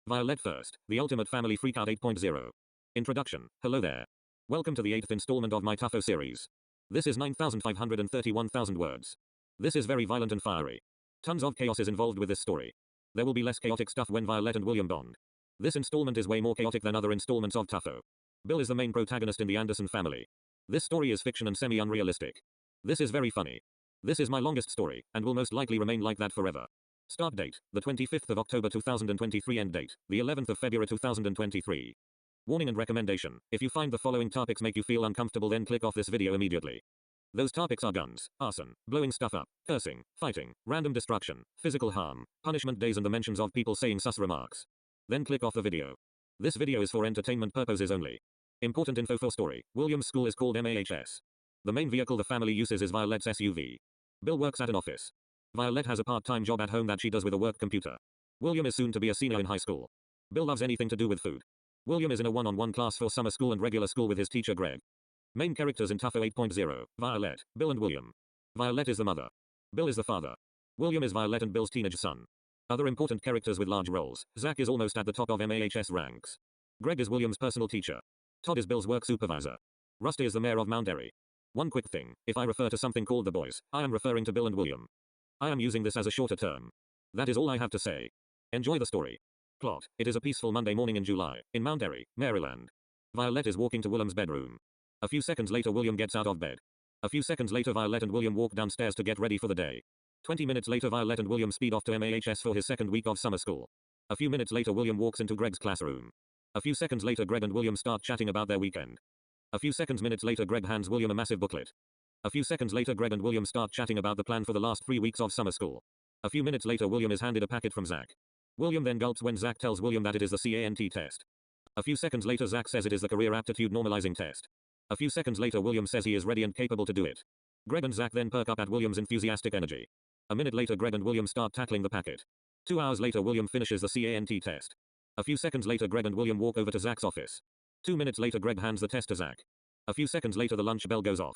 Violette1st, the ultimate family freakout 8.0. Introduction. Hello there. Welcome to the 8th installment of my Tuffo series. This is 9,531,000 words. This is very violent and fiery. Tons of chaos is involved with this story. There will be less chaotic stuff when Violette and William bond. This installment is way more chaotic than other installments of Tuffo. Bill is the main protagonist in the Anderson family. This story is fiction and semi-unrealistic. This is very funny. This is my longest story, and will most likely remain like that forever. Start date, the 25th of October 2023. End date, the 11th of February 2023. Warning and recommendation: if you find the following topics make you feel uncomfortable, then click off this video immediately. Those topics are guns, arson, blowing stuff up, cursing, fighting, random destruction, physical harm, punishment days, and the mentions of people saying sus remarks. Then click off the video. This video is for entertainment purposes only. Important info for story: William's school is called MAHS. The main vehicle the family uses is Violette's SUV. Bill works at an office. Violette has a part-time job at home that she does with a work computer. William is soon to be a senior in high school. Bill loves anything to do with food. William is in a one-on-one class for summer school and regular school with his teacher Greg. Main characters in Tuffo 8.0, Violette, Bill and William. Violette is the mother. Bill is the father. William is Violette and Bill's teenage son. Other important characters with large roles: Zach is almost at the top of MAHS ranks. Greg is William's personal teacher. Todd is Bill's work supervisor. Rusty is the mayor of Mount Airy. One quick thing: if I refer to something called the boys, I am referring to Bill and William. I am using this as a shorter term. That is all I have to say. Enjoy the story. Plot: it is a peaceful Monday morning in July, in Mount Airy, Maryland. Violette is walking to William's bedroom. A few seconds later, William gets out of bed. A few seconds later, Violette and William walk downstairs to get ready for the day. 20 minutes later, Violette and William speed off to MAHS for his second week of summer school. A few minutes later, William walks into Greg's classroom. A few seconds later, Greg and William start chatting about their weekend. A few minutes later, Greg hands William a massive booklet. A few seconds later, Greg and William start chatting about the plan for the last 3 weeks of summer school. A few minutes later, William is handed a packet from Zach. William then gulps when Zach tells William that it is the CANT test. A few seconds later, Zach says it is the Career Aptitude Normalizing Test. A few seconds later, William says he is ready and capable to do it. Greg and Zach then perk up at William's enthusiastic energy. A minute later, Greg and William start tackling the packet. 2 hours later, William finishes the CANT test. A few seconds later, Greg and William walk over to Zach's office. 2 minutes later, Greg hands the test to Zach. A few seconds later, the lunch bell goes off.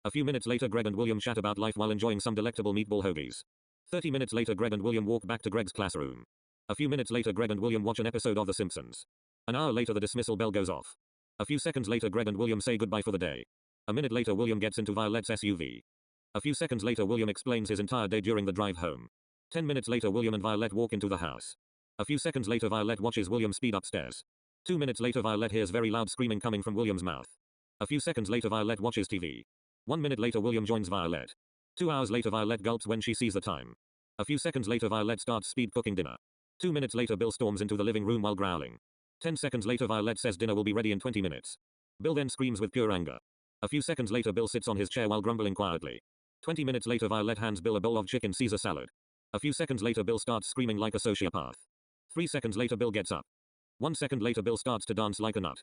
A few minutes later, Greg and William chat about life while enjoying some delectable meatball hoagies. 30 minutes later, Greg and William walk back to Greg's classroom. A few minutes later, Greg and William watch an episode of The Simpsons. An hour later, the dismissal bell goes off. A few seconds later, Greg and William say goodbye for the day. A minute later, William gets into Violette's SUV. A few seconds later, William explains his entire day during the drive home. 10 minutes later, William and Violette walk into the house. A few seconds later, Violette watches William speed upstairs. 2 minutes later, Violette hears very loud screaming coming from William's mouth. A few seconds later, Violette watches TV. 1 minute later, William joins Violette. 2 hours later, Violette gulps when she sees the time. A few seconds later, Violette starts speed cooking dinner. 2 minutes later, Bill storms into the living room while growling. 10 seconds later, Violette says dinner will be ready in 20 minutes. Bill then screams with pure anger. A few seconds later, Bill sits on his chair while grumbling quietly. 20 minutes later, Violette hands Bill a bowl of chicken Caesar salad. A few seconds later, Bill starts screaming like a sociopath. 3 seconds later, Bill gets up. 1 second later, Bill starts to dance like a nut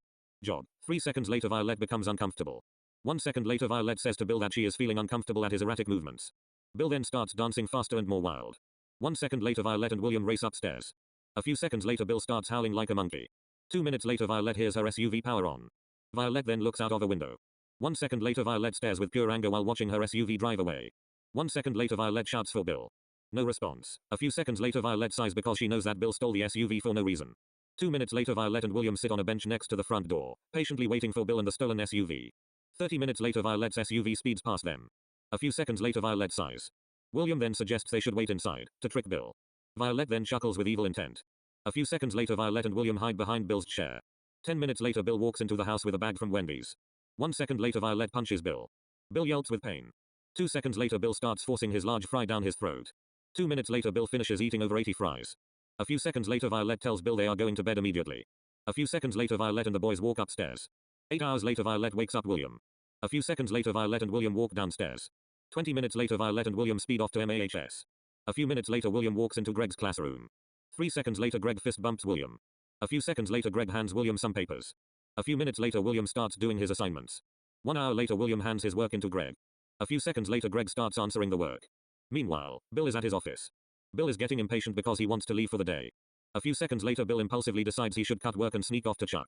job. 3 seconds later, Violette becomes uncomfortable. 1 second later, Violette says to Bill that she is feeling uncomfortable at his erratic movements. Bill then starts dancing faster and more wild. 1 second later, Violette and William race upstairs. A few seconds later, Bill starts howling like a monkey. 2 minutes later, Violette hears her SUV power on. Violette then looks out of a window. 1 second later, Violette stares with pure anger while watching her SUV drive away. 1 second later, Violette shouts for Bill. No response. A few seconds later, Violette sighs because she knows that Bill stole the SUV for no reason. 2 minutes later, Violette and William sit on a bench next to the front door, patiently waiting for Bill and the stolen SUV. 30 minutes later, Violette's SUV speeds past them. A few seconds later, Violette sighs. William then suggests they should wait inside, to trick Bill. Violette then chuckles with evil intent. A few seconds later, Violette and William hide behind Bill's chair. 10 minutes later, Bill walks into the house with a bag from Wendy's. 1 second later, Violette punches Bill. Bill yelps with pain. 2 seconds later, Bill starts forcing his large fry down his throat. 2 minutes later, Bill finishes eating over 80 fries. A few seconds later, Violette tells Bill they are going to bed immediately. A few seconds later, Violette and the boys walk upstairs. 8 hours later, Violette wakes up William. A few seconds later, Violette and William walk downstairs. 20 minutes later, Violette and William speed off to MAHS. A few minutes later, William walks into Greg's classroom. 3 seconds later, Greg fist bumps William. A few seconds later, Greg hands William some papers. A few minutes later, William starts doing his assignments. 1 hour later, William hands his work into Greg. A few seconds later, Greg starts answering the work. Meanwhile, Bill is at his office. Bill is getting impatient because he wants to leave for the day. A few seconds later, Bill impulsively decides he should cut work and sneak off to Chuck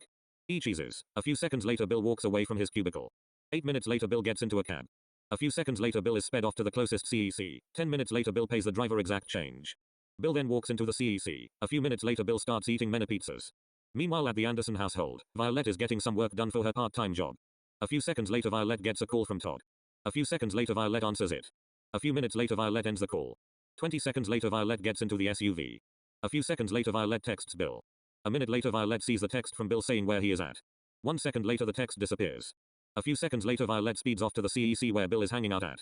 E. Cheese's. A few seconds later, Bill walks away from his cubicle. 8 minutes later, Bill gets into a cab. A few seconds later, Bill is sped off to the closest CEC. 10 minutes later, Bill pays the driver exact change. Bill then walks into the CEC. A few minutes later Bill starts eating many pizzas. Meanwhile at the Anderson household, Violette is getting some work done for her part-time job. A few seconds later Violette gets a call from Todd. A few seconds later Violette answers it. A few minutes later Violette ends the call. 20 seconds later Violette gets into the SUV. A few seconds later Violette texts Bill. A minute later Violette sees the text from Bill saying where he is at. 1 second later the text disappears. A few seconds later Violette speeds off to the CEC where Bill is hanging out at.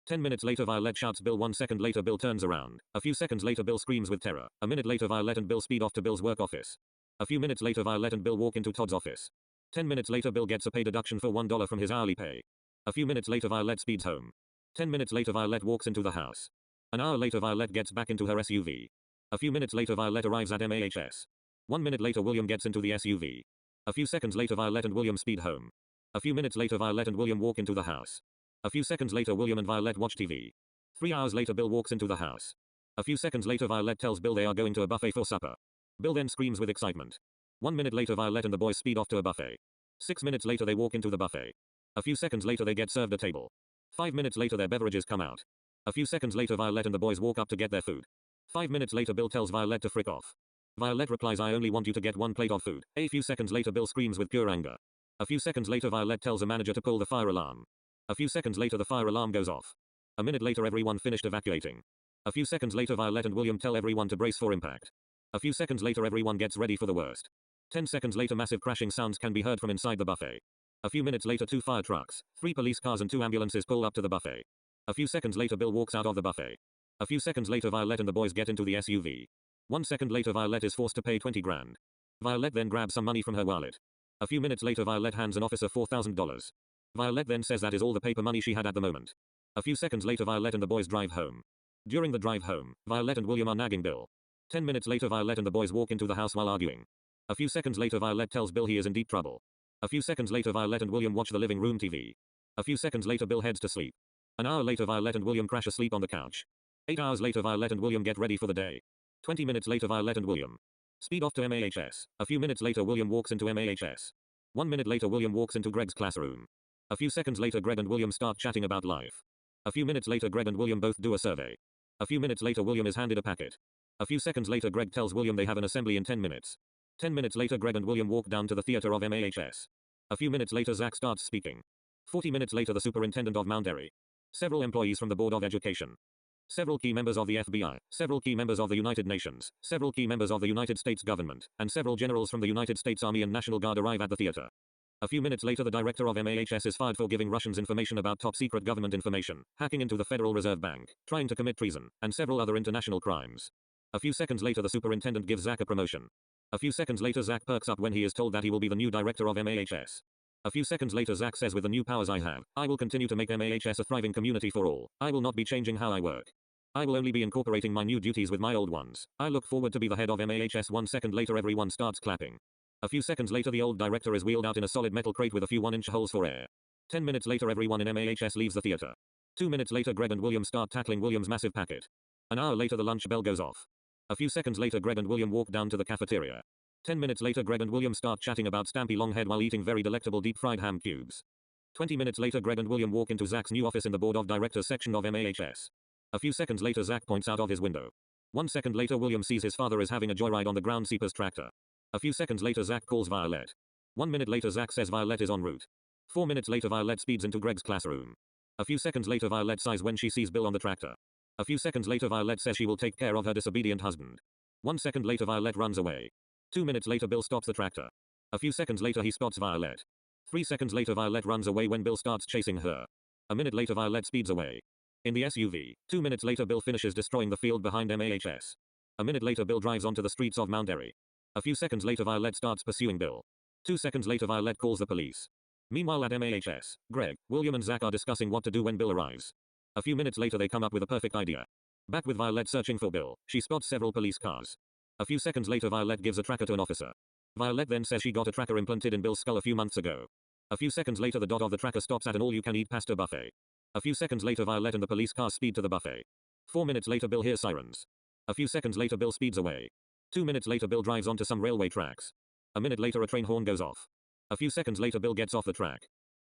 10 minutes later Violette shouts Bill. 1 second later Bill turns around. A few seconds later Bill screams with terror. A minute later Violette and Bill speed off to Bill's work office. A few minutes later Violette and Bill walk into Todd's office. 10 minutes later Bill gets a pay deduction for $1 from his hourly pay. A few minutes later Violette speeds home. 10 minutes later Violette walks into the house. An hour later Violette gets back into her SUV. A few minutes later Violette arrives at MAHS. 1 minute later William gets into the SUV. A few seconds later Violette and William speed home. A few minutes later Violette and William walk into the house. A few seconds later William and Violette watch TV. 3 hours later Bill walks into the house. A few seconds later Violette tells Bill they are going to a buffet for supper. Bill then screams with excitement. 1 minute later Violette and the boys speed off to a buffet. 6 minutes later they walk into the buffet. A few seconds later they get served a table. 5 minutes later their beverages come out. A few seconds later Violette and the boys walk up to get their food. 5 minutes later Bill tells Violette to frick off. Violette replies, I only want you to get 1 plate of food. A few seconds later Bill screams with pure anger. A few seconds later Violette tells a manager to pull the fire alarm. A few seconds later the fire alarm goes off. A minute later everyone finished evacuating. A few seconds later Violette and William tell everyone to brace for impact. A few seconds later everyone gets ready for the worst. 10 seconds later massive crashing sounds can be heard from inside the buffet. A few minutes later 2 fire trucks, 3 police cars and 2 ambulances pull up to the buffet. A few seconds later Bill walks out of the buffet. A few seconds later Violette and the boys get into the SUV. 1 second later Violette is forced to pay 20 grand. Violette then grabs some money from her wallet. A few minutes later Violette hands an officer $4,000. Violette then says that is all the paper money she had at the moment. A few seconds later Violette and the boys drive home. During the drive home, Violette and William are nagging Bill. 10 minutes later Violette and the boys walk into the house while arguing. A few seconds later Violette tells Bill he is in deep trouble. A few seconds later Violette and William watch the living room TV. A few seconds later Bill heads to sleep. An hour later Violette and William crash asleep on the couch. 8 hours later Violette and William get ready for the day. 20 minutes later Violette and William speed off to MAHS. A few minutes later William walks into MAHS. 1 minute later William walks into Greg's classroom. A few seconds later Greg and William start chatting about life. A few minutes later Greg and William both do a survey. A few minutes later William is handed a packet. A few seconds later Greg tells William they have an assembly in 10 minutes. 10 minutes later Greg and William walk down to the theater of MAHS. A few minutes later Zach starts speaking. 40 minutes later the superintendent of Mount Airy. Several employees from the Board of Education. Several key members of the FBI, several key members of the United Nations, several key members of the United States government, and several generals from the United States Army and National Guard arrive at the theater. A few minutes later the director of MAHS is fired for giving Russians information about top secret government information, hacking into the Federal Reserve Bank, trying to commit treason, and several other international crimes. A few seconds later the superintendent gives Zach a promotion. A few seconds later Zach perks up when he is told that he will be the new director of MAHS. A few seconds later Zach says, with the new powers I have, I will continue to make MAHS a thriving community for all. I will not be changing how I work. I will only be incorporating my new duties with my old ones. I look forward to be the head of MAHS. 1 second later everyone starts clapping. A few seconds later the old director is wheeled out in a solid metal crate with a few 1-inch holes for air. 10 minutes later everyone in MAHS leaves the theater. 2 minutes later Greg and William start tackling William's massive packet. An hour later the lunch bell goes off. A few seconds later Greg and William walk down to the cafeteria. 10 minutes later Greg and William start chatting about Stampy Longhead while eating very delectable deep fried ham cubes. 20 minutes later Greg and William walk into Zach's new office in the Board of Directors section of MAHS. A few seconds later Zach points out of his window. 1 second later William sees his father is having a joyride on the groundskeeper's tractor. A few seconds later Zach calls Violette. 1 minute later Zach says Violette is en route. 4 minutes later Violette speeds into Greg's classroom. A few seconds later Violette sighs when she sees Bill on the tractor. A few seconds later Violette says she will take care of her disobedient husband. 1 second later Violette runs away. 2 minutes later Bill stops the tractor. A few seconds later he spots Violette. 3 seconds later Violette runs away when Bill starts chasing her. A minute later Violette speeds away. In the SUV, 2 minutes later Bill finishes destroying the field behind MAHS. A minute later Bill drives onto the streets of Mount Airy. A few seconds later Violette starts pursuing Bill. 2 seconds later Violette calls the police. Meanwhile at MAHS, Greg, William and Zach are discussing what to do when Bill arrives. A few minutes later they come up with a perfect idea. Back with Violette searching for Bill, she spots several police cars. A few seconds later Violette gives a tracker to an officer. Violette then says she got a tracker implanted in Bill's skull a few months ago. A few seconds later the dot of the tracker stops at an all-you-can-eat pasta buffet. A few seconds later Violette and the police cars speed to the buffet. 4 minutes later Bill hears sirens. A few seconds later Bill speeds away. 2 minutes later Bill drives onto some railway tracks. A minute later a train horn goes off. A few seconds later Bill gets off the track.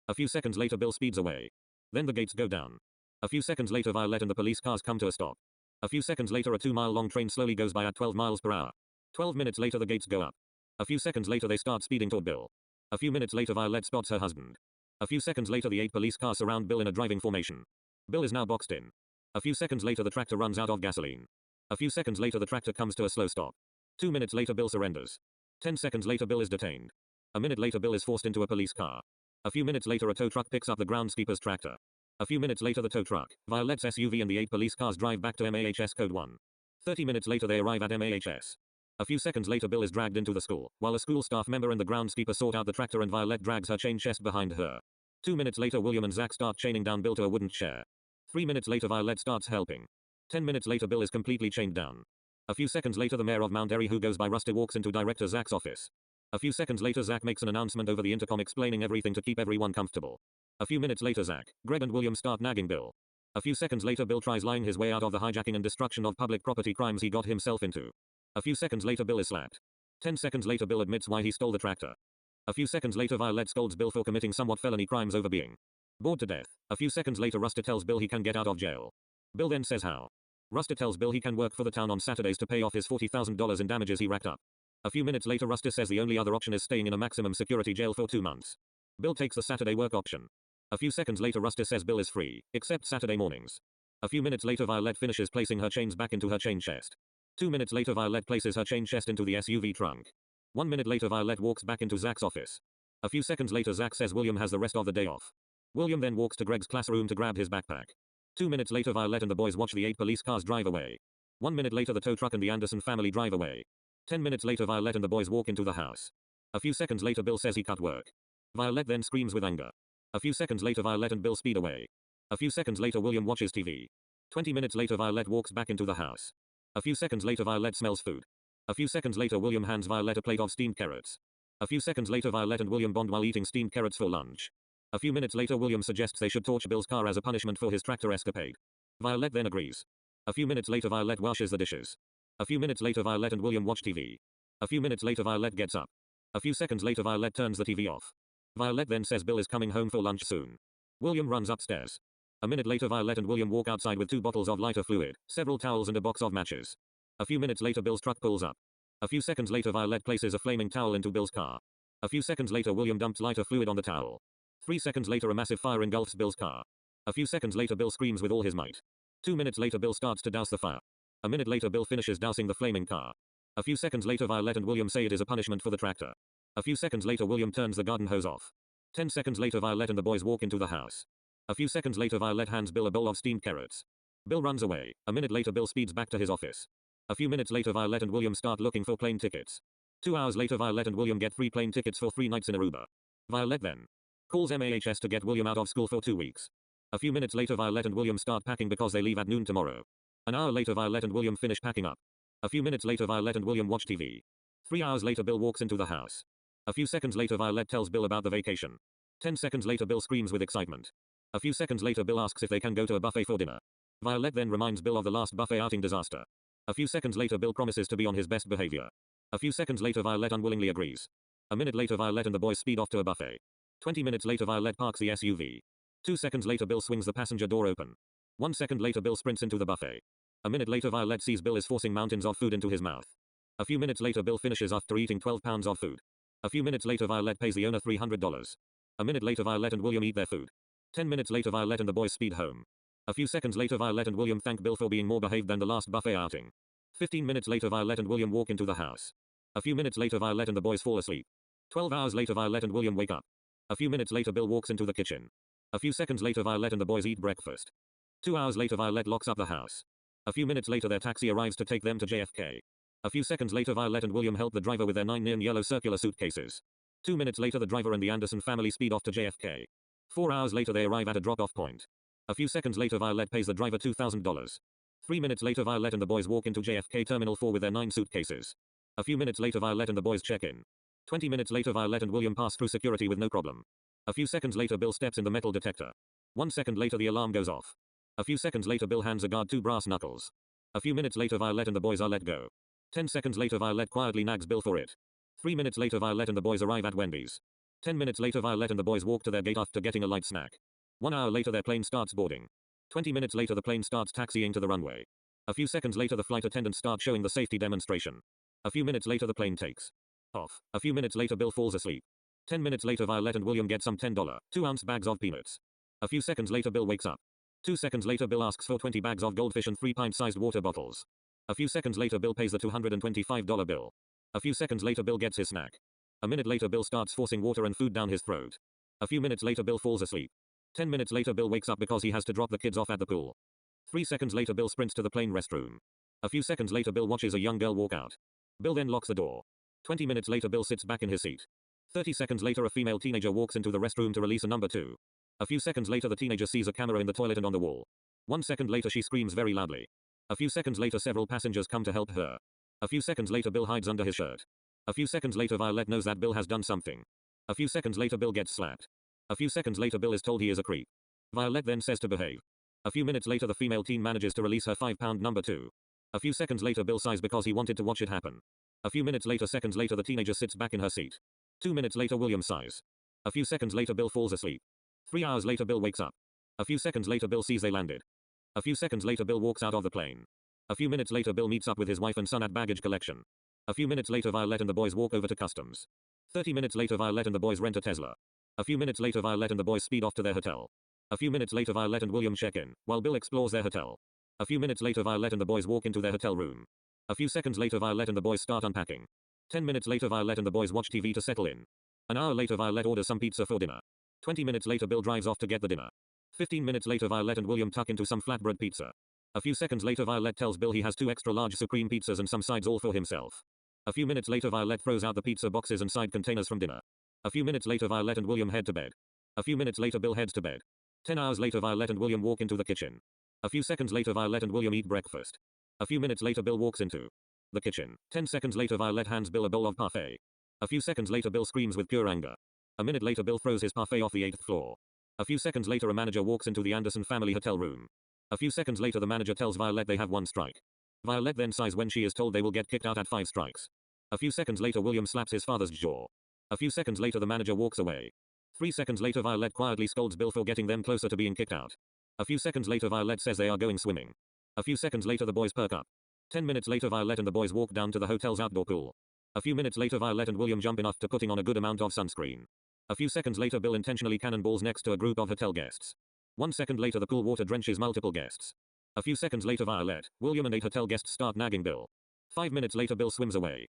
A few seconds later Bill speeds away. Then the gates go down. A few seconds later Violette and the police cars come to a stop. A few seconds later a 2-mile-long train slowly goes by at 12 miles per hour. 12 minutes later the gates go up. A few seconds later they start speeding toward Bill. A few minutes later Violette spots her husband. A few seconds later the 8 police cars surround Bill in a driving formation. Bill is now boxed in. A few seconds later the tractor runs out of gasoline. A few seconds later the tractor comes to a slow stop. 2 minutes later Bill surrenders. 10 seconds later Bill is detained. A minute later Bill is forced into a police car. A few minutes later a tow truck picks up the groundskeeper's tractor. A few minutes later the tow truck, Violette's SUV and the 8 police cars drive back to MAHS code 1. 30 minutes later they arrive at MAHS. A few seconds later Bill is dragged into the school, while a school staff member and the groundskeeper sort out the tractor and Violette drags her chained chest behind her. 2 minutes later William and Zach start chaining down Bill to a wooden chair. 3 minutes later Violette starts helping. 10 minutes later Bill is completely chained down. A few seconds later the mayor of Mount Airy who goes by Rusty walks into director Zach's office. A few seconds later Zach makes an announcement over the intercom explaining everything to keep everyone comfortable. A few minutes later Zach, Greg and William start nagging Bill. A few seconds later Bill tries lying his way out of the hijacking and destruction of public property crimes he got himself into. A few seconds later Bill is slapped. 10 seconds later Bill admits why he stole the tractor. A few seconds later Violette scolds Bill for committing somewhat felony crimes over being bored to death. A few seconds later Rusty tells Bill he can get out of jail. Bill then says how. Rusty tells Bill he can work for the town on Saturdays to pay off his $40,000 in damages he racked up. A few minutes later Rusty says the only other option is staying in a maximum security jail for 2 months. Bill takes the Saturday work option. A few seconds later Rusty says Bill is free, except Saturday mornings. A few minutes later Violette finishes placing her chains back into her chain chest. 2 minutes later Violette places her chain chest into the SUV trunk. 1 minute later Violette walks back into Zach's office. A few seconds later Zach says William has the rest of the day off. William then walks to Greg's classroom to grab his backpack. 2 minutes later Violette and the boys watch the 8 police cars drive away. 1 minute later the tow truck and the Anderson family drive away. 10 minutes later Violette and the boys walk into the house. A few seconds later Bill says he cut work. Violette then screams with anger. A few seconds later Violette and Bill speed away. A few seconds later William watches TV. 20 minutes later Violette walks back into the house. A few seconds later Violette smells food. A few seconds later William hands Violette a plate of steamed carrots. A few seconds later Violette and William bond while eating steamed carrots for lunch. A few minutes later William suggests they should torch Bill's car as a punishment for his tractor escapade. Violette then agrees. A few minutes later Violette washes the dishes. A few minutes later Violette and William watch TV. A few minutes later Violette gets up. A few seconds later Violette turns the TV off. Violette then says Bill is coming home for lunch soon. William runs upstairs. A minute later Violette and William walk outside with 2 bottles of lighter fluid, several towels and a box of matches. A few minutes later Bill's truck pulls up. A few seconds later Violette places a flaming towel into Bill's car. A few seconds later William dumps lighter fluid on the towel. 3 seconds later a massive fire engulfs Bill's car. A few seconds later Bill screams with all his might. 2 minutes later Bill starts to douse the fire. A minute later Bill finishes dousing the flaming car. A few seconds later Violette and William say it is a punishment for the tractor. A few seconds later William turns the garden hose off. 10 seconds later Violette and the boys walk into the house. A few seconds later Violette hands Bill a bowl of steamed carrots. Bill runs away. A minute later Bill speeds back to his office. A few minutes later Violette and William start looking for plane tickets. 2 hours later Violette and William get free plane tickets for 3 nights in Aruba. Violette then calls MAHS to get William out of school for 2 weeks. A few minutes later Violette and William start packing because they leave at noon tomorrow. An hour later Violette and William finish packing up. A few minutes later Violette and William watch TV. 3 hours later Bill walks into the house. A few seconds later Violette tells Bill about the vacation. 10 seconds later Bill screams with excitement. A few seconds later Bill asks if they can go to a buffet for dinner. Violette then reminds Bill of the last buffet outing disaster. A few seconds later Bill promises to be on his best behavior. A few seconds later Violette unwillingly agrees. A minute later Violette and the boys speed off to a buffet. 20 minutes later Violette parks the SUV. 2 seconds later Bill swings the passenger door open. 1 second later Bill sprints into the buffet. A minute later Violette sees Bill is forcing mountains of food into his mouth. A few minutes later Bill finishes after eating 12 pounds of food. A few minutes later Violette pays the owner $300. A minute later Violette and William eat their food. 10 minutes later Violette and the boys speed home. A few seconds later Violette and William thank Bill for being more behaved than the last buffet outing. 15 minutes later Violette and William walk into the house. A few minutes later Violette and the boys fall asleep. 12 hours later Violette and William wake up. A few minutes later Bill walks into the kitchen. A few seconds later Violette and the boys eat breakfast. 2 hours later Violette locks up the house. A few minutes later their taxi arrives to take them to JFK. A few seconds later Violette and William help the driver with their 9 neon yellow circular suitcases. 2 minutes later the driver and the Anderson family speed off to JFK. 4 hours later they arrive at a drop-off point. A few seconds later Violette pays the driver $2,000. 3 minutes later Violette and the boys walk into JFK Terminal 4 with their 9 suitcases. A few minutes later Violette and the boys check in. 20 minutes later Violette and William pass through security with no problem. A few seconds later Bill steps in the metal detector. 1 second later the alarm goes off. A few seconds later Bill hands a guard 2 brass knuckles. A few minutes later Violette and the boys are let go. 10 seconds later Violette quietly nags Bill for it. 3 minutes later Violette and the boys arrive at Wendy's. 10 minutes later Violette and the boys walk to their gate after getting a light snack. 1 hour later their plane starts boarding. 20 minutes later the plane starts taxiing to the runway. A few seconds later the flight attendants start showing the safety demonstration. A few minutes later the plane takes off. A few minutes later Bill falls asleep. 10 minutes later Violette and William get some $10, 2-ounce bags of peanuts. A few seconds later Bill wakes up. 2 seconds later Bill asks for 20 bags of goldfish and 3 pint-sized water bottles. A few seconds later Bill pays the $225 bill. A few seconds later Bill gets his snack. A minute later Bill starts forcing water and food down his throat. A few minutes later Bill falls asleep. 10 minutes later Bill wakes up because he has to drop the kids off at the pool. 3 seconds later Bill sprints to the plane restroom. A few seconds later Bill watches a young girl walk out. Bill then locks the door. 20 minutes later Bill sits back in his seat. 30 seconds later a female teenager walks into the restroom to release a number 2. A few seconds later the teenager sees a camera in the toilet and on the wall. 1 second later she screams very loudly. A few seconds later several passengers come to help her. A few seconds later Bill hides under his shirt. A few seconds later Violette knows that Bill has done something. A few seconds later Bill gets slapped. A few seconds later Bill is told he is a creep. Violette then says to behave. A few minutes later the female teen manages to release her 5-pound number 2. A few seconds later Bill sighs because he wanted to watch it happen. A few minutes later seconds later the teenager sits back in her seat. 2 minutes later William sighs. A few seconds later Bill falls asleep. 3 hours later Bill wakes up. A few seconds later Bill sees they landed. A few seconds later Bill walks out of the plane. A few minutes later Bill meets up with his wife and son at baggage collection. A few minutes later Violette and the boys walk over to customs. 30 minutes later Violette and the boys rent a Tesla. A few minutes later Violette and the boys speed off to their hotel. A few minutes later Violette and William check in, while Bill explores their hotel. A few minutes later Violette and the boys walk into their hotel room. A few seconds later Violette and the boys start unpacking. 10 minutes later Violette and the boys watch TV to settle in. An hour later Violette orders some pizza for dinner. 20 minutes later Bill drives off to get the dinner. 15 minutes later Violette and William tuck into some flatbread pizza. A few seconds later Violette tells Bill he has 2 extra large supreme pizzas and some sides all for himself. A few minutes later Violette throws out the pizza boxes and side containers from dinner. A few minutes later Violette and William head to bed. A few minutes later Bill heads to bed. 10 hours later Violette and William walk into the kitchen. A few seconds later Violette and William eat breakfast. A few minutes later Bill walks into the kitchen. 10 seconds later Violette hands Bill a bowl of parfait. A few seconds later Bill screams with pure anger. A minute later Bill throws his parfait off the 8th floor. A few seconds later a manager walks into the Anderson family hotel room. A few seconds later the manager tells Violette they have 1 strike. Violette then sighs when she is told they will get kicked out at 5 strikes. A few seconds later William slaps his father's jaw. A few seconds later the manager walks away. 3 seconds later Violette quietly scolds Bill for getting them closer to being kicked out. A few seconds later Violette says they are going swimming. A few seconds later the boys perk up. 10 minutes later Violette and the boys walk down to the hotel's outdoor pool. A few minutes later Violette and William jump in after putting on a good amount of sunscreen. A few seconds later Bill intentionally cannonballs next to a group of hotel guests. 1 second later the pool water drenches multiple guests. A few seconds later Violette, William and 8 hotel guests start nagging Bill. 5 minutes later Bill swims away.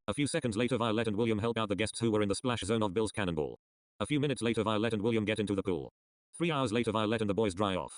A few seconds later Violette and William help out the guests who were in the splash zone of Bill's cannonball. A few minutes later Violette and William get into the pool. 3 hours later Violette and the boys dry off.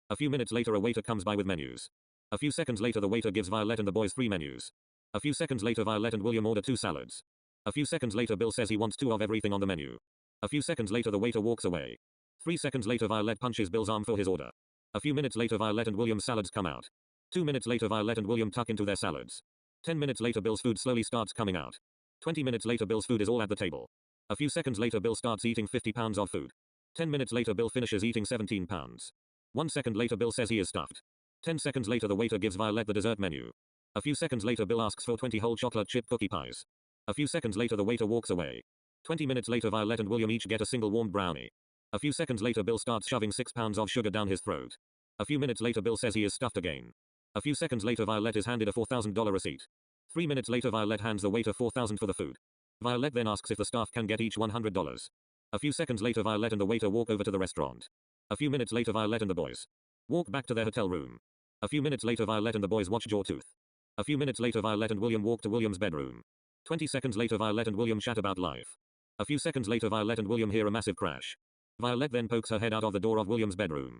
A few minutes later a waiter comes by with menus. A few seconds later the waiter gives Violette and the boys 3 menus. A few seconds later Violette and William order 2 salads. A few seconds later Bill says he wants 2 of everything on the menu. A few seconds later the waiter walks away. 3 seconds later Violette punches Bill's arm for his order. A few minutes later Violette and William's salads come out. 2 minutes later Violette and William tuck into their salads. 10 minutes later Bill's food slowly starts coming out. 20 minutes later Bill's food is all at the table. A few seconds later Bill starts eating 50 pounds of food. 10 minutes later Bill finishes eating 17 pounds. 1 second later Bill says he is stuffed. 10 seconds later the waiter gives Violette the dessert menu. A few seconds later Bill asks for 20 whole chocolate chip cookie pies. A few seconds later the waiter walks away. 20 minutes later Violette and William each get a single warmed brownie. A few seconds later Bill starts shoving 6 pounds of sugar down his throat. A few minutes later Bill says he is stuffed again. A few seconds later Violette is handed a $4,000 receipt. 3 minutes later Violette hands the waiter $4,000 for the food. Violette then asks if the staff can get each $100. A few seconds later Violette and the waiter walk over to the restaurant. A few minutes later Violette and the boys walk back to their hotel room. A few minutes later Violette and the boys watch Jawtooth. A few minutes later Violette and William walk to William's bedroom. 20 seconds later Violette and William chat about life. A few seconds later Violette and William hear a massive crash. Violette then pokes her head out of the door of William's bedroom.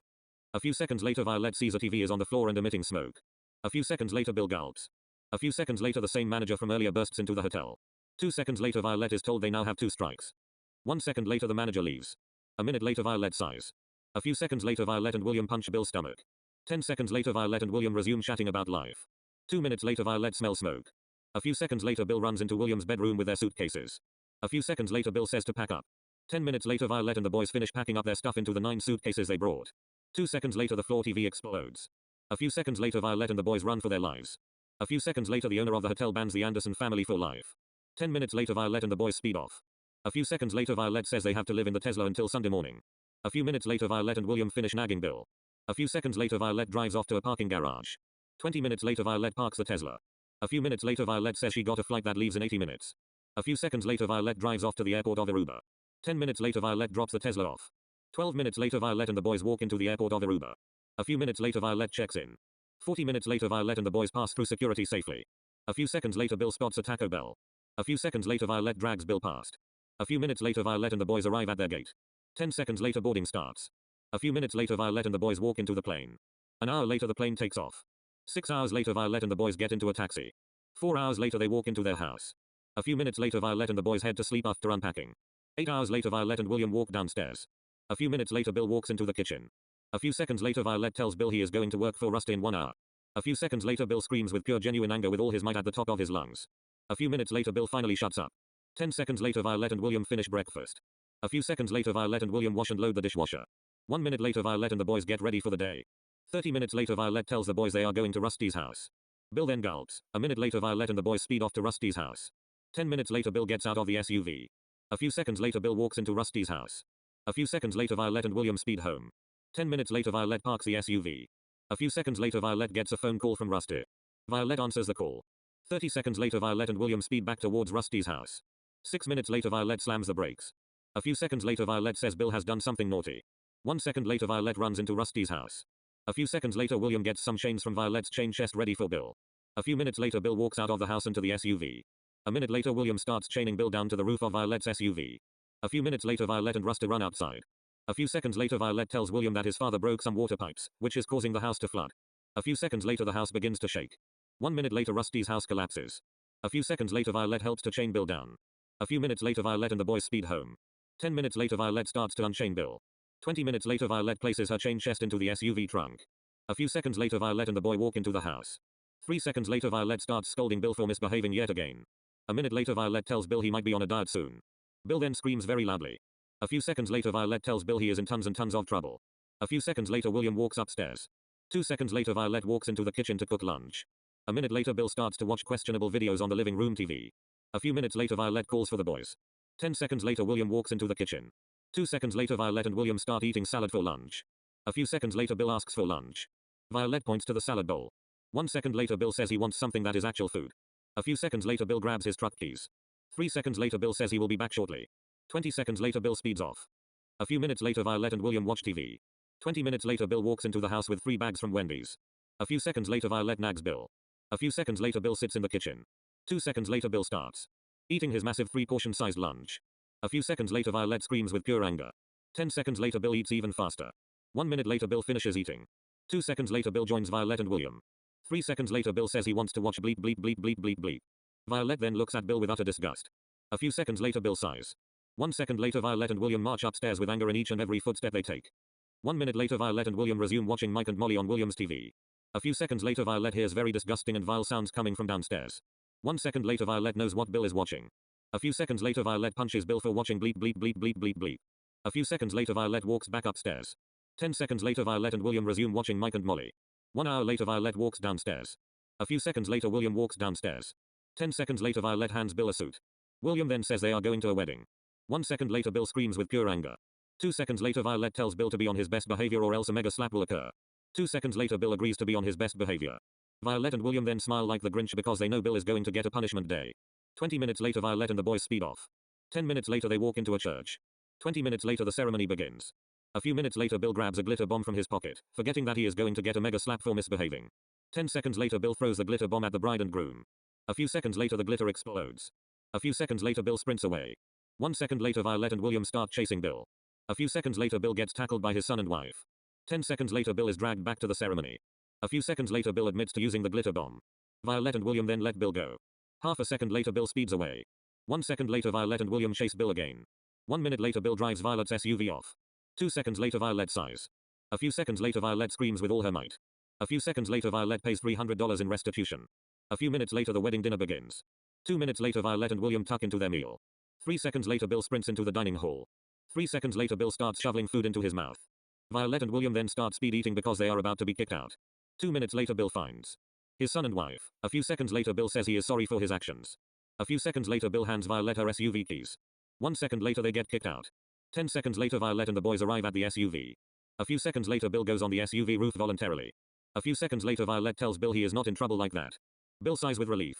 A few seconds later Violette sees a TV is on the floor and emitting smoke. A few seconds later Bill gulps. A few seconds later the same manager from earlier bursts into the hotel. 2 seconds later Violette is told they now have 2 strikes. 1 second later the manager leaves. A minute later Violette sighs. A few seconds later Violette and William punch Bill's stomach. 10 seconds later Violette and William resume chatting about life. 2 minutes later Violette smells smoke. A few seconds later Bill runs into William's bedroom with their suitcases. A few seconds later Bill says to pack up. 10 minutes later Violette and the boys finish packing up their stuff into the 9 suitcases they brought. 2 seconds later the floor TV explodes. A few seconds later Violette and the boys run for their lives. A few seconds later the owner of the hotel bans the Anderson family for life. 10 minutes later Violette and the boys speed off. A few seconds later Violette says they have to live in the Tesla until Sunday morning. A few minutes later Violette and William finish nagging Bill. A few seconds later Violette drives off to a parking garage. 20 minutes later Violette parks the Tesla. A few minutes later Violette says she got a flight that leaves in 80 minutes. A few seconds later Violette drives off to the airport of Aruba. 10 minutes later Violette drops the Tesla off. 12 minutes later Violette and the boys walk into the airport of Aruba. A few minutes later Violette checks in. 40 minutes later Violette and the boys pass through security safely. A few seconds later Bill spots a Taco Bell. A few seconds later Violette drags Bill past. A few minutes later Violette and the boys arrive at their gate. 10 seconds later boarding starts. A few minutes later Violette and the boys walk into the plane. An hour later the plane takes off. 6 hours later Violette and the boys get into a taxi. 4 hours later they walk into their house. A few minutes later Violette and the boys head to sleep after unpacking. 8 hours later Violette and William walk downstairs. A few minutes later Bill walks into the kitchen. A few seconds later Violette tells Bill he is going to work for Rusty in 1 hour. A few seconds later Bill screams with pure genuine anger with all his might at the top of his lungs. A few minutes later Bill finally shuts up. 10 seconds later Violette and William finish breakfast. A few seconds later Violette and William wash and load the dishwasher. 1 minute later Violette and the boys get ready for the day. 30 minutes later Violette tells the boys they are going to Rusty's house. Bill then gulps. A minute later Violette and the boys speed off to Rusty's house. 10 minutes later Bill gets out of the SUV. A few seconds later Bill walks into Rusty's house. A few seconds later Violette and William speed home. 10 minutes later Violette parks the SUV. A few seconds later Violette gets a phone call from Rusty. Violette answers the call. 30 seconds later Violette and William speed back towards Rusty's house. 6 minutes later Violette slams the brakes. A few seconds later Violette says Bill has done something naughty. 1 second later Violette runs into Rusty's house. A few seconds later William gets some chains from Violette's chain chest ready for Bill. A few minutes later Bill walks out of the house into the SUV. A minute later William starts chaining Bill down to the roof of Violette's SUV. A few minutes later Violette and Rusty run outside. A few seconds later Violette tells William that his father broke some water pipes, which is causing the house to flood. A few seconds later the house begins to shake. 1 minute later Rusty's house collapses. A few seconds later Violette helps to chain Bill down. A few minutes later Violette and the boys speed home. 10 minutes later Violette starts to unchain Bill. 20 minutes later Violette places her chain chest into the SUV trunk. A few seconds later Violette and the boy walk into the house. 3 seconds later Violette starts scolding Bill for misbehaving yet again. A minute later Violette tells Bill he might be on a diet soon. Bill then screams very loudly. A few seconds later Violette tells Bill he is in tons and tons of trouble. A few seconds later William walks upstairs. 2 seconds later Violette walks into the kitchen to cook lunch. A minute later Bill starts to watch questionable videos on the living room TV. A few minutes later Violette calls for the boys. 10 seconds later William walks into the kitchen. 2 seconds later Violette and William start eating salad for lunch. A few seconds later Bill asks for lunch. Violette points to the salad bowl. 1 second later Bill says he wants something that is actual food. A few seconds later Bill grabs his truck keys. 3 seconds later Bill says he will be back shortly. 20 seconds later Bill speeds off. A few minutes later Violette and William watch TV. 20 minutes later Bill walks into the house with 3 bags from Wendy's. A few seconds later Violette nags Bill. A few seconds later Bill sits in the kitchen. 2 seconds later Bill starts eating his massive 3-portion sized lunch. A few seconds later Violette screams with pure anger. 10 seconds later Bill eats even faster. 1 minute later Bill finishes eating. 2 seconds later Bill joins Violette and William. 3 seconds later Bill says he wants to watch bleep bleep bleep bleep bleep bleep. Violette then looks at Bill with utter disgust. A few seconds later Bill sighs. 1 second later Violette and William march upstairs with anger in each and every footstep they take. 1 minute later Violette and William resume watching Mike and Molly on William's TV. A few seconds later Violette hears very disgusting and vile sounds coming from downstairs. 1 second later Violette knows what Bill is watching. A few seconds later Violette punches Bill for watching bleep bleep bleep bleep bleep bleep. A few seconds later Violette walks back upstairs. 10 seconds later Violette and William resume watching Mike and Molly. 1 hour later Violette walks downstairs. A few seconds later William walks downstairs. 10 seconds later Violette hands Bill a suit. William then says they are going to a wedding. 1 second later Bill screams with pure anger. 2 seconds later Violette tells Bill to be on his best behavior or else a mega slap will occur. 2 seconds later Bill agrees to be on his best behavior. Violette and William then smile like the Grinch because they know Bill is going to get a punishment day. 20 minutes later Violette and the boys speed off. 10 minutes later they walk into a church. 20 minutes later the ceremony begins. A few minutes later Bill grabs a glitter bomb from his pocket, forgetting that he is going to get a mega slap for misbehaving. 10 seconds later Bill throws the glitter bomb at the bride and groom. A few seconds later the glitter explodes. A few seconds later Bill sprints away. 1 second later Violette and William start chasing Bill. A few seconds later Bill gets tackled by his son and wife. 10 seconds later Bill is dragged back to the ceremony. A few seconds later Bill admits to using the glitter bomb. Violette and William then let Bill go. Half a second later Bill speeds away. 1 second later Violette and William chase Bill again. 1 minute later Bill drives Violette's SUV off. 2 seconds later Violette sighs. A few seconds later Violette screams with all her might. A few seconds later Violette pays $300 in restitution. A few minutes later the wedding dinner begins. 2 minutes later Violette and William tuck into their meal. 3 seconds later Bill sprints into the dining hall. 3 seconds later Bill starts shoveling food into his mouth. Violette and William then start speed eating because they are about to be kicked out. 2 minutes later Bill finds his son and wife. A few seconds later Bill says he is sorry for his actions. A few seconds later Bill hands Violette her SUV keys. 1 second later they get kicked out. 10 seconds later Violette and the boys arrive at the SUV. A few seconds later Bill goes on the SUV roof voluntarily. A few seconds later Violette tells Bill he is not in trouble like that. Bill sighs with relief.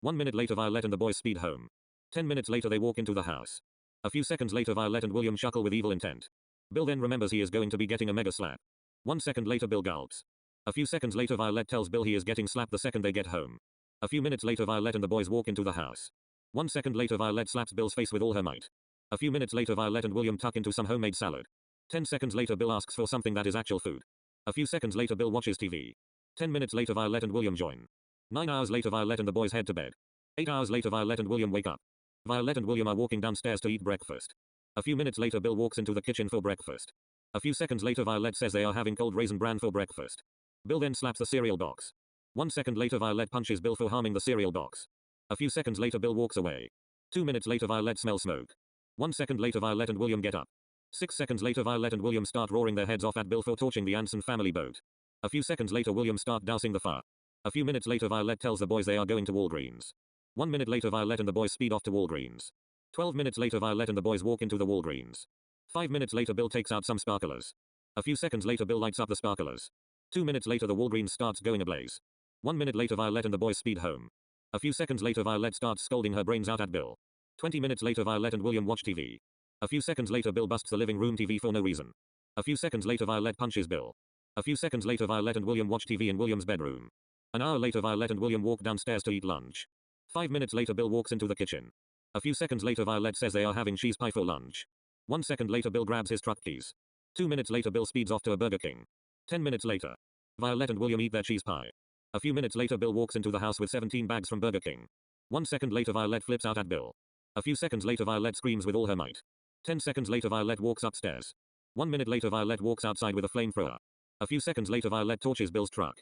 1 minute later Violette and the boys speed home. 10 minutes later they walk into the house. A few seconds later Violette and William chuckle with evil intent. Bill then remembers he is going to be getting a mega slap. 1 second later Bill gulps. A few seconds later Violette tells Bill he is getting slapped the second they get home. A few minutes later Violette and the boys walk into the house. 1 second later Violette slaps Bill's face with all her might. A few minutes later Violette and William tuck into some homemade salad. 10 seconds later Bill asks for something that is actual food. A few seconds later Bill watches TV. 10 minutes later Violette and William join. 9 hours later Violette and the boys head to bed. 8 hours later Violette and William wake up. Violette and William are walking downstairs to eat breakfast. A few minutes later Bill walks into the kitchen for breakfast. A few seconds later Violette says they are having cold raisin bran for breakfast. Bill then slaps the cereal box. 1 second later Violette punches Bill for harming the cereal box. A few seconds later Bill walks away. 2 minutes later Violette smells smoke. 1 second later Violette and William get up. 6 seconds later Violette and William start roaring their heads off at Bill for torching the Anson family boat. A few seconds later William start dousing the fire. A few minutes later Violette tells the boys they are going to Walgreens. 1 minute later Violette and the boys speed off to Walgreens. 12 minutes later Violette and the boys walk into the Walgreens. 5 minutes later Bill takes out some sparklers. A few seconds later Bill lights up the sparklers. 2 minutes later the Walgreens starts going ablaze. 1 minute later Violette and the boys speed home. A few seconds later Violette starts scolding her brains out at Bill. 20 minutes later Violette and William watch TV. A few seconds later Bill busts the living room TV for no reason. A few seconds later Violette punches Bill. A few seconds later Violette and William watch TV in William's bedroom. An hour later Violette and William walk downstairs to eat lunch. 5 minutes later Bill walks into the kitchen. A few seconds later Violette says they are having cheese pie for lunch. 1 second later Bill grabs his truck keys. 2 minutes later Bill speeds off to a Burger King. 10 minutes later, Violette and William eat their cheese pie. A few minutes later Bill walks into the house with 17 bags from Burger King. 1 second later Violette flips out at Bill. A few seconds later Violette screams with all her might. 10 seconds later Violette walks upstairs. 1 minute later Violette walks outside with a flamethrower. A few seconds later Violette torches Bill's truck.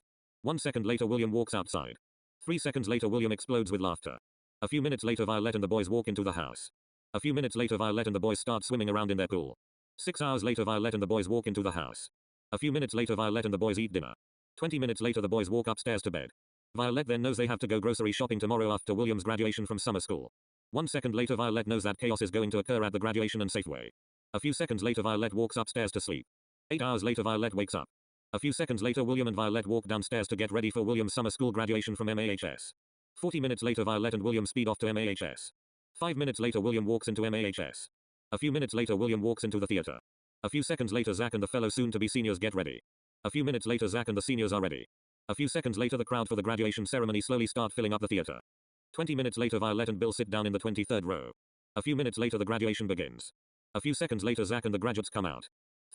1 second later William walks outside. 3 seconds later William explodes with laughter. A few minutes later Violette and the boys walk into the house. A few minutes later Violette and the boys start swimming around in their pool. 6 hours later Violette and the boys walk into the house. A few minutes later Violette and the boys eat dinner. 20 minutes later the boys walk upstairs to bed. Violette then knows they have to go grocery shopping tomorrow after William's graduation from summer school. 1 second later Violette knows that chaos is going to occur at the graduation and Safeway. A few seconds later Violette walks upstairs to sleep. 8 hours later Violette wakes up. A few seconds later William and Violette walk downstairs to get ready for William's summer school graduation from MAHS. 40 minutes later Violette and William speed off to MAHS. 5 minutes later William walks into MAHS. A few minutes later William walks into the theater. A few seconds later Zach and the fellow soon-to-be seniors get ready. A few minutes later Zach and the seniors are ready. A few seconds later the crowd for the graduation ceremony slowly start filling up the theater. 20 minutes later Violette and Bill sit down in the 23rd row. A few minutes later the graduation begins. A few seconds later Zach and the graduates come out.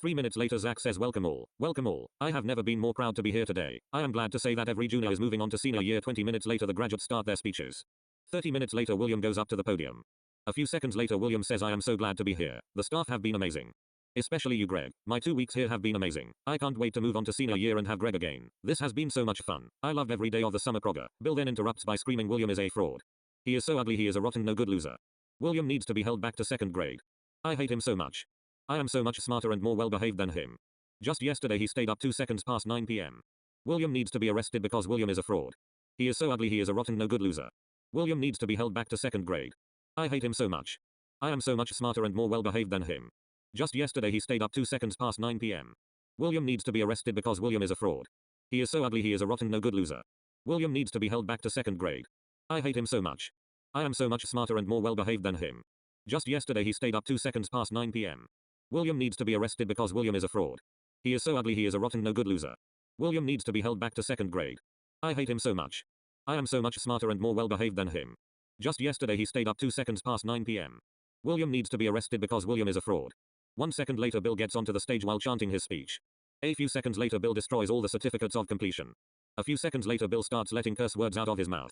3 minutes later Zach says welcome all, welcome all. I have never been more proud to be here today. I am glad to say that every junior is moving on to senior year. 20 minutes later the graduates start their speeches. 30 minutes later William goes up to the podium. A few seconds later William says I am so glad to be here. The staff have been amazing. Especially you Greg. My 2 weeks here have been amazing. I can't wait to move on to senior year and have Greg again. This has been so much fun. I loved every day of the summer progger. Bill then interrupts by screaming William is a fraud. He is so ugly, he is a rotten no good loser. William needs to be held back to 2nd grade. I hate him so much. I am so much smarter and more well behaved than him. Just yesterday he stayed up 2 seconds past 9 p.m. William needs to be arrested because William is a fraud. He is so ugly, he is a rotten no good loser. William needs to be held back to 2nd grade. I hate him so much. I am so much smarter and more well behaved than him. Just yesterday he stayed up 2 seconds past 9 p.m. William needs to be arrested because William is a fraud. He is so ugly, he is a rotten no good loser. William needs to be held back to 2nd grade. I hate him so much. I am so much smarter and more well behaved than him. Just yesterday he stayed up 2 seconds past 9 p.m. William needs to be arrested because William is a fraud. He is so ugly, he is a rotten no good loser. William needs to be held back to 2nd grade. I hate him so much. I am so much smarter and more well behaved than him. Just yesterday he stayed up 2 seconds past 9 p.m. William needs to be arrested because William is a fraud. 1 second later Bill gets onto the stage while chanting his speech. A few seconds later Bill destroys all the certificates of completion. A few seconds later Bill starts letting curse words out of his mouth.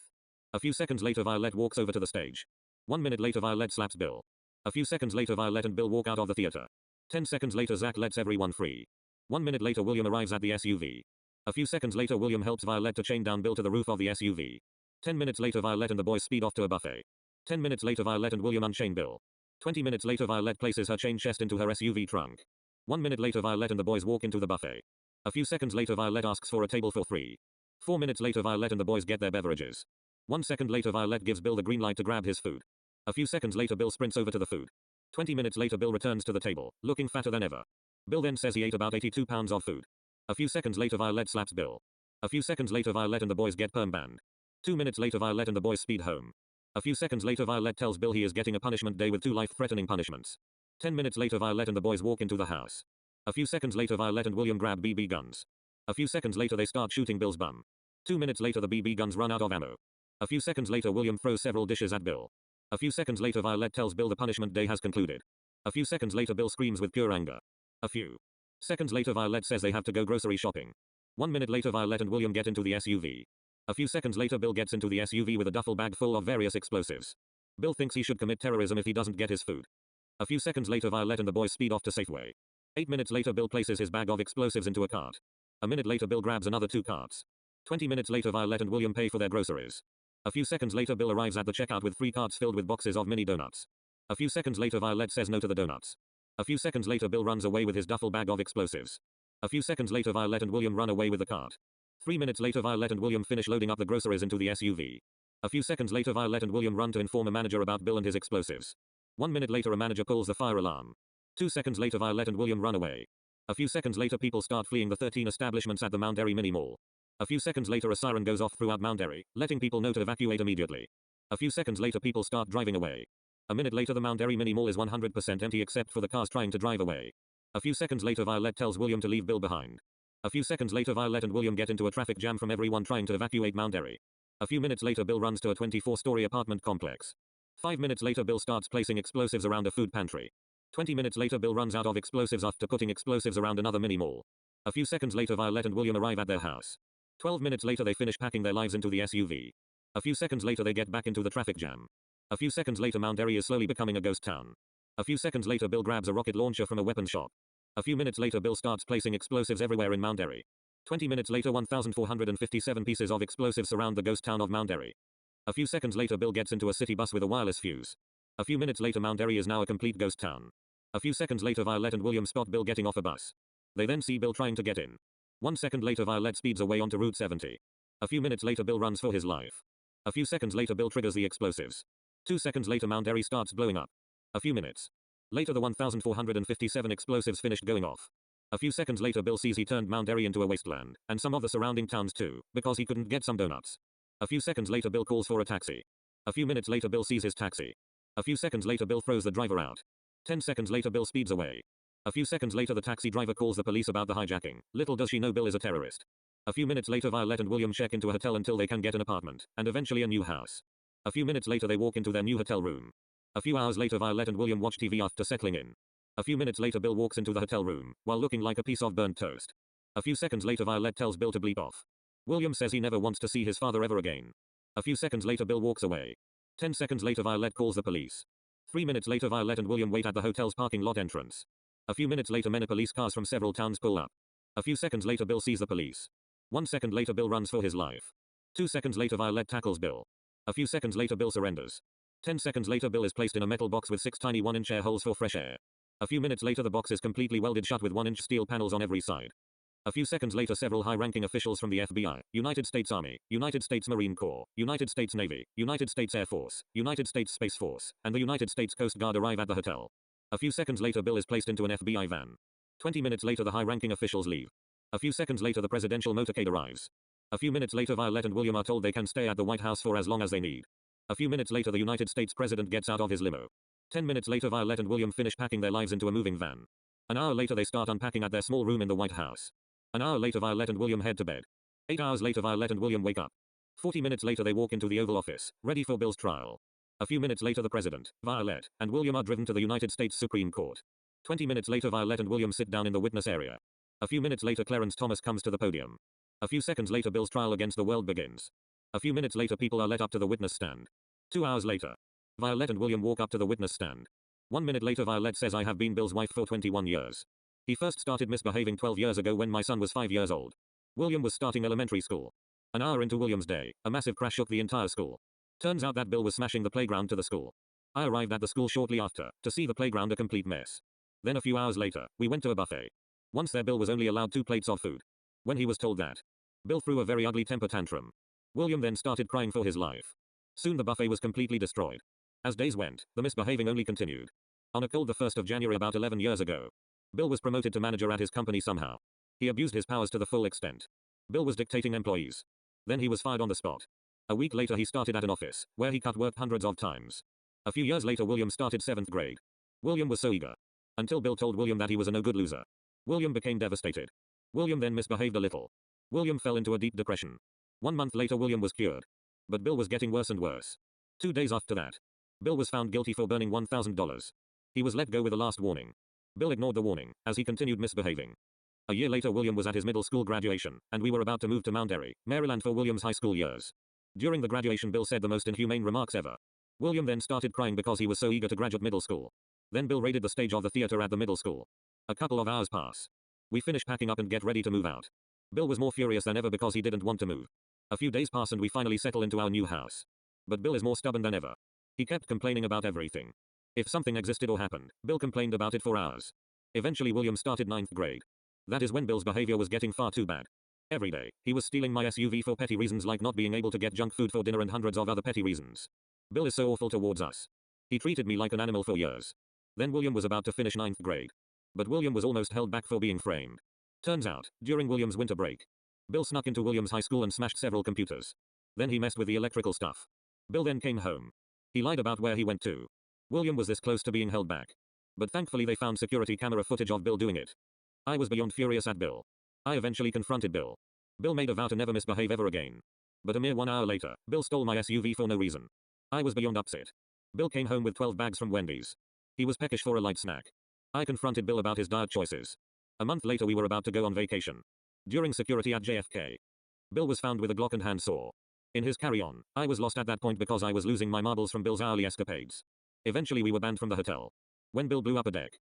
A few seconds later Violette walks over to the stage. 1 minute later Violette slaps Bill. A few seconds later Violette and Bill walk out of the theater. 10 seconds later Zach lets everyone free. 1 minute later William arrives at the SUV. A few seconds later William helps Violette to chain down Bill to the roof of the SUV. 10 minutes later Violette and the boys speed off to a buffet. 10 minutes later Violette and William unchain Bill. 20 minutes later Violette places her chained chest into her SUV trunk. 1 minute later Violette and the boys walk into the buffet. A few seconds later Violette asks for a table for 3. 4 minutes later Violette and the boys get their beverages. 1 second later Violette gives Bill the green light to grab his food. A few seconds later Bill sprints over to the food. 20 minutes later Bill returns to the table, looking fatter than ever. Bill then says he ate about 82 pounds of food. A few seconds later Violette slaps Bill. A few seconds later Violette and the boys get perm banned. 2 minutes later Violette and the boys speed home. A few seconds later Violette tells Bill he is getting a punishment day with 2 life-threatening punishments. 10 minutes later Violette and the boys walk into the house. A few seconds later Violette and William grab BB guns. A few seconds later they start shooting Bill's bum. 2 minutes later the BB guns run out of ammo. A few seconds later William throws several dishes at Bill. A few seconds later Violette tells Bill the punishment day has concluded. A few seconds later Bill screams with pure anger. A few seconds later Violette says they have to go grocery shopping. 1 minute later Violette and William get into the SUV. A few seconds later Bill gets into the SUV with a duffel bag full of various explosives. Bill thinks he should commit terrorism if he doesn't get his food. A few seconds later Violette and the boys speed off to Safeway. 8 minutes later Bill places his bag of explosives into a cart. A minute later Bill grabs another 2 carts. 20 minutes later Violette and William pay for their groceries. A few seconds later Bill arrives at the checkout with 3 carts filled with boxes of mini donuts. A few seconds later Violette says no to the donuts. A few seconds later Bill runs away with his duffel bag of explosives. A few seconds later Violette and William run away with the cart. 3 minutes later Violette and William finish loading up the groceries into the SUV. A few seconds later Violette and William run to inform a manager about Bill and his explosives. 1 minute later a manager calls the fire alarm. 2 seconds later Violette and William run away. A few seconds later people start fleeing the 13 establishments at the Mount Airy mini mall. A few seconds later a siren goes off throughout Mount Airy, letting people know to evacuate immediately. A few seconds later people start driving away. A minute later the Mount Airy mini mall is 100% empty except for the cars trying to drive away. A few seconds later Violette tells William to leave Bill behind. A few seconds later Violette and William get into a traffic jam from everyone trying to evacuate Mount Airy. A few minutes later Bill runs to a 24-story apartment complex. 5 minutes later Bill starts placing explosives around a food pantry. 20 minutes later Bill runs out of explosives after putting explosives around another mini mall. A few seconds later Violette and William arrive at their house. 12 minutes later they finish packing their lives into the SUV. A few seconds later they get back into the traffic jam. A few seconds later Mount Airy is slowly becoming a ghost town. A few seconds later Bill grabs a rocket launcher from a weapon shop. A few minutes later Bill starts placing explosives everywhere in Mount Airy. 20 minutes later 1,457 pieces of explosives surround the ghost town of Mount Airy. A few seconds later Bill gets into a city bus with a wireless fuse. A few minutes later Mount Airy is now a complete ghost town. A few seconds later Violette and William spot Bill getting off a bus. They then see Bill trying to get in. 1 second later Violette speeds away onto Route 70. A few minutes later Bill runs for his life. A few seconds later Bill triggers the explosives. 2 seconds later Mount Airy starts blowing up. A few minutes later the 1,457 explosives finished going off. A few seconds later Bill sees he turned Mount Airy into a wasteland, and some of the surrounding towns too, because he couldn't get some donuts. A few seconds later Bill calls for a taxi. A few minutes later Bill sees his taxi. A few seconds later Bill throws the driver out. 10 seconds later Bill speeds away. A few seconds later the taxi driver calls the police about the hijacking. Little does she know Bill is a terrorist. A few minutes later Violette and William check into a hotel until they can get an apartment, and eventually a new house. A few minutes later they walk into their new hotel room. A few hours later Violette and William watch TV after settling in. A few minutes later Bill walks into the hotel room, while looking like a piece of burnt toast. A few seconds later Violette tells Bill to bleep off. William says he never wants to see his father ever again. A few seconds later Bill walks away. 10 seconds later Violette calls the police. 3 minutes later Violette and William wait at the hotel's parking lot entrance. A few minutes later many police cars from several towns pull up. A few seconds later Bill sees the police. 1 second later Bill runs for his life. 2 seconds later Violette tackles Bill. A few seconds later Bill surrenders. 10 seconds later Bill is placed in a metal box with 6 tiny 1-inch air holes for fresh air. A few minutes later the box is completely welded shut with 1-inch steel panels on every side. A few seconds later several high-ranking officials from the FBI, United States Army, United States Marine Corps, United States Navy, United States Air Force, United States Space Force, and the United States Coast Guard arrive at the hotel. A few seconds later Bill is placed into an FBI van. 20 minutes later the high-ranking officials leave. A few seconds later the presidential motorcade arrives. A few minutes later Violette and William are told they can stay at the White House for as long as they need. A few minutes later the United States president gets out of his limo. 10 minutes later Violette and William finish packing their lives into a moving van. An hour later they start unpacking at their small room in the White House. An hour later Violette and William head to bed. 8 hours later Violette and William wake up. 40 minutes later they walk into the Oval Office, ready for Bill's trial. A few minutes later the president, Violette, and William are driven to the United States Supreme Court. 20 minutes later Violette and William sit down in the witness area. A few minutes later Clarence Thomas comes to the podium. A few seconds later Bill's trial against the world begins. A few minutes later people are let up to the witness stand. 2 hours later, Violette and William walk up to the witness stand. 1 minute later Violette says I have been Bill's wife for 21 years. He first started misbehaving 12 years ago when my son was 5 years old. William was starting elementary school. An hour into William's day, a massive crash shook the entire school. Turns out that Bill was smashing the playground to the school. I arrived at the school shortly after, to see the playground a complete mess. Then a few hours later, we went to a buffet. Once there Bill was only allowed 2 plates of food. When he was told that, Bill threw a very ugly temper tantrum. William then started crying for his life. Soon the buffet was completely destroyed. As days went, the misbehaving only continued. On a cold the 1st of January about 11 years ago, Bill was promoted to manager at his company somehow. He abused his powers to the full extent. Bill was dictating employees. Then he was fired on the spot. A week later he started at an office, where he cut work hundreds of times. A few years later William started 7th grade. William was so eager. Until Bill told William that he was a no-good loser. William became devastated. William then misbehaved a little. William fell into a deep depression. 1 month later William was cured. But Bill was getting worse and worse. 2 days after that, Bill was found guilty for burning $1,000. He was let go with a last warning. Bill ignored the warning, as he continued misbehaving. A year later William was at his middle school graduation, and we were about to move to Mount Airy, Maryland for William's high school years. During the graduation Bill said the most inhumane remarks ever. William then started crying because he was so eager to graduate middle school. Then Bill raided the stage of the theater at the middle school. A couple of hours pass. We finish packing up and get ready to move out. Bill was more furious than ever because he didn't want to move. A few days pass and we finally settle into our new house. But Bill is more stubborn than ever. He kept complaining about everything. If something existed or happened, Bill complained about it for hours. Eventually William started 9th grade. That is when Bill's behavior was getting far too bad. Every day, he was stealing my SUV for petty reasons like not being able to get junk food for dinner and hundreds of other petty reasons. Bill is so awful towards us. He treated me like an animal for years. Then William was about to finish 9th grade. But William was almost held back for being framed. Turns out, during William's winter break, Bill snuck into William's high school and smashed several computers. Then he messed with the electrical stuff. Bill then came home. He lied about where he went to. William was this close to being held back. But thankfully they found security camera footage of Bill doing it. I was beyond furious at Bill. I eventually confronted Bill. Bill made a vow to never misbehave ever again. But a mere 1 hour later, Bill stole my SUV for no reason. I was beyond upset. Bill came home with 12 bags from Wendy's. He was peckish for a light snack. I confronted Bill about his diet choices. A month later we were about to go on vacation. During security at JFK, Bill was found with a Glock and handsaw. In his carry-on, I was lost at that point because I was losing my marbles from Bill's hourly escapades. Eventually we were banned from the hotel. When Bill blew up a deck,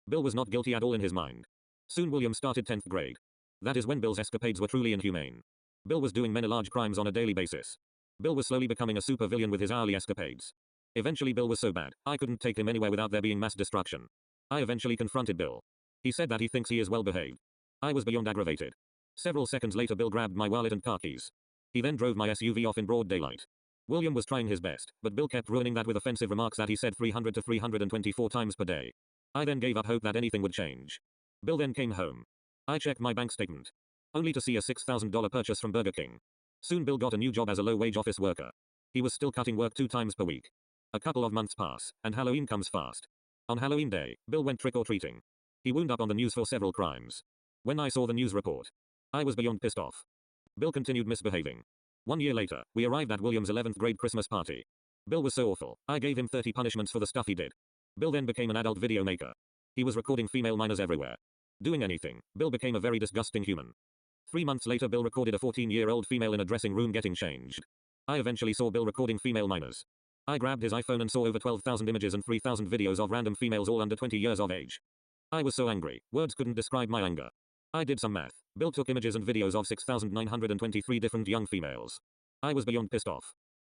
Bill was not guilty at all in his mind. Soon William started 10th grade. That is when Bill's escapades were truly inhumane. Bill was doing many large crimes on a daily basis. Bill was slowly becoming a supervillain with his hourly escapades. Eventually Bill was so bad, I couldn't take him anywhere without there being mass destruction. I eventually confronted Bill. He said that he thinks he is well behaved. I was beyond aggravated. Several seconds later Bill grabbed my wallet and car keys. He then drove my SUV off in broad daylight. William was trying his best, but Bill kept ruining that with offensive remarks that he said 300 to 324 times per day. I then gave up hope that anything would change. Bill then came home. I checked my bank statement, only to see a $6,000 purchase from Burger King. Soon Bill got a new job as a low-wage office worker. He was still cutting work 2 times per week. A couple of months pass, and Halloween comes fast. On Halloween day, Bill went trick-or-treating. He wound up on the news for several crimes. When I saw the news report, I was beyond pissed off. Bill continued misbehaving. 1 year later, we arrived at William's 11th grade Christmas party. Bill was so awful, I gave him 30 punishments for the stuff he did. Bill then became an adult video maker. He was recording female minors everywhere. Doing anything, Bill became a very disgusting human. 3 months later Bill recorded a 14-year-old female in a dressing room getting changed. I eventually saw Bill recording female minors. I grabbed his iPhone and saw over 12,000 images and 3,000 videos of random females all under 20 years of age. I was so angry, words couldn't describe my anger. I did some math. Bill took images and videos of 6,923 different young females. I was beyond pissed off.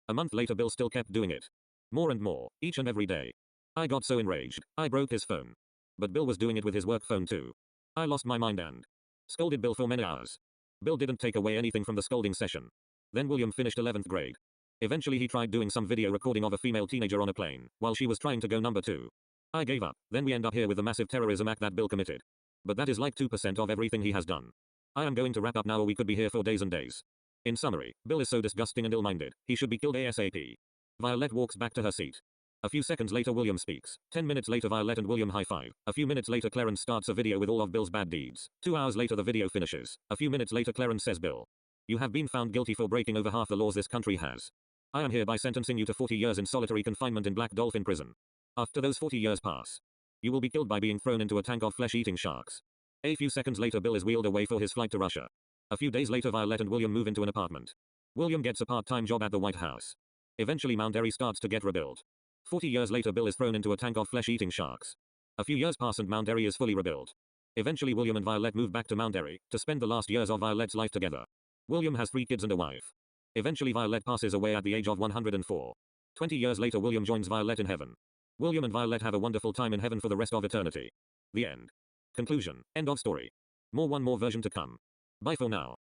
A month later Bill still kept doing it. More and more, each and every day. I got so enraged, I broke his phone. But Bill was doing it with his work phone too. I lost my mind and scolded Bill for many hours. Bill didn't take away anything from the scolding session. Then William finished 11th grade. Eventually he tried doing some video recording of a female teenager on a plane, while she was trying to go number 2. I gave up, then we end up here with the massive terrorism act that Bill committed. But that is like 2% of everything he has done. I am going to wrap up now or we could be here for days and days. In summary, Bill is so disgusting and ill-minded, he should be killed ASAP. Violette walks back to her seat. A few seconds later William speaks. 10 minutes later Violette and William high-five. A few minutes later Clarence starts a video with all of Bill's bad deeds. 2 hours later the video finishes. A few minutes later Clarence says, Bill, you have been found guilty for breaking over half the laws this country has. I am hereby sentencing you to 40 years in solitary confinement in Black Dolphin Prison. After those 40 years pass, you will be killed by being thrown into a tank of flesh-eating sharks. A few seconds later Bill is wheeled away for his flight to Russia. A few days later Violette and William move into an apartment. William gets a part-time job at the White House. Eventually Mount Airy starts to get rebuilt. 40 years later Bill is thrown into a tank of flesh-eating sharks. A few years pass and Mount Airy is fully rebuilt. Eventually William and Violette move back to Mount Airy to spend the last years of Violette's life together. William has 3 kids and a wife. Eventually Violette passes away at the age of 104. 20 years later William joins Violette in heaven. William and Violette have a wonderful time in heaven for the rest of eternity. The end. Conclusion. End of story. More version to come. Bye for now.